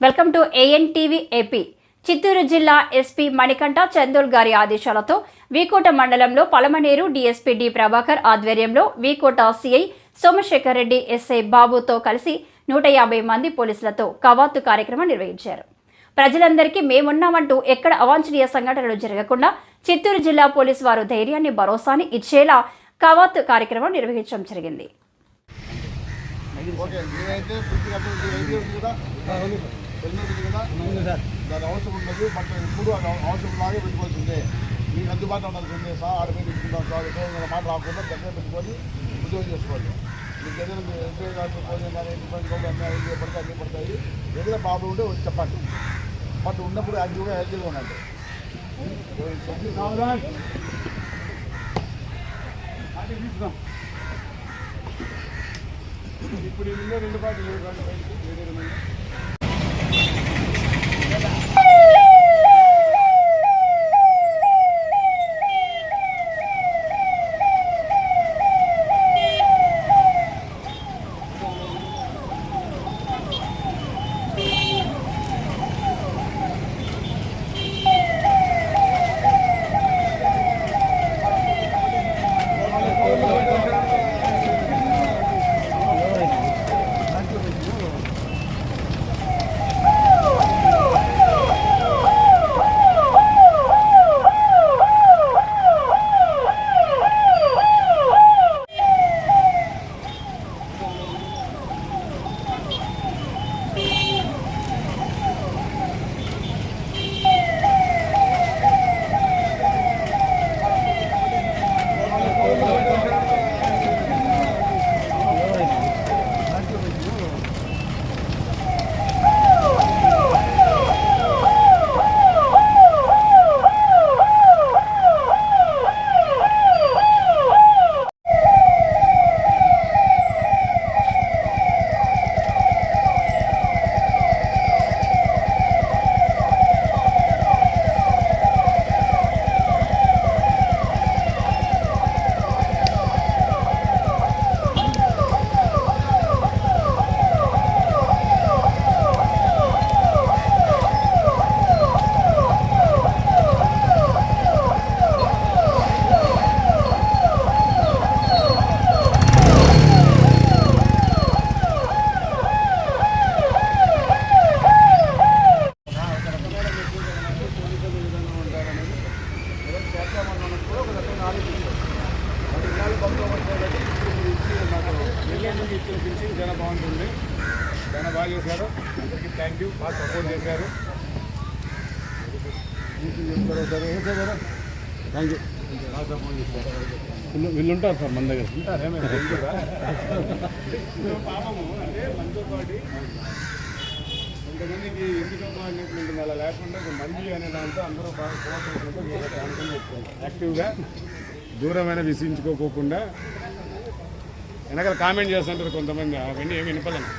Welcome to ANTV AP. Chittoor జిల్లా SP Manikanta Chandol గారి ఆదేశాలతో వీకోట మండలంలో పలమనేరు డీఎస్పీ డి ప్రభాకర్ ఆధ్వర్యంలో వీకోట సిఐ సోమశేఖర్ రెడ్డి ఎస్ఐ బాబుతో కలిసి 150 మంది పోలీసులతో కవాతు కార్యక్రమం నిర్వహించారు. ప్రజలందరికీ మేమున్నామంటూ ఎక్కడ అవాంఛనీయ సంఘటనలు జరగకుండా చిత్తూరు జిల్లా పోలీసు వారు ధైర్యాన్ని భరోసాని ఇచ్చేలా కవాతు కార్యక్రమం నిర్వహించడం జరిగింది. దాని అవసరం ఉండదు. బట్ ఇప్పుడు అవసరం లాగే పెట్టుకోవాల్సిందే. మీకు అందుబాటులో ఉండాల్సిందే. సార్ ఆడ మీద ఇచ్చుకుంటాం సార్ మాట రాకుండా దగ్గర పెట్టుకొని ఉద్యోగం చేసుకోవాలి. మీకు ఏదైనా ఉద్యోగాలు పోయినా కానీ అన్నీ పడతాయి అన్నీ పడతాయి. ఏదైనా ప్రాబ్లం ఉంటే వచ్చి చెప్పండి. బట్ ఉన్నప్పుడు యాక్టివ్గా హెల్తీగా ఉండండి. ఇప్పుడు ఈ 2 పార్టీలు చాలా బాగుంటుంది. చాలా బాగా చేశారు. అందరికీ థ్యాంక్ యూ. బాగా సపోర్ట్ చేశారు. Thank you. బాగా సపోర్ట్ చేశారు. వీళ్ళు ఉంటారు సార్ మన దగ్గర పాపము అంటే మనతో పాటు కొంతమందికి ఎందుకమ్మా అన్నట్లు ఉంటుంది. అలా లేకుండా మంది అనే దాంతో అందరూ బాగా యాక్టివ్గా దూరమైన విసిగించుకోకుండా వెనకాల కామెంట్ చేస్తుంటారు కొంతమంది. అవన్నీ ఏమి వినపలను.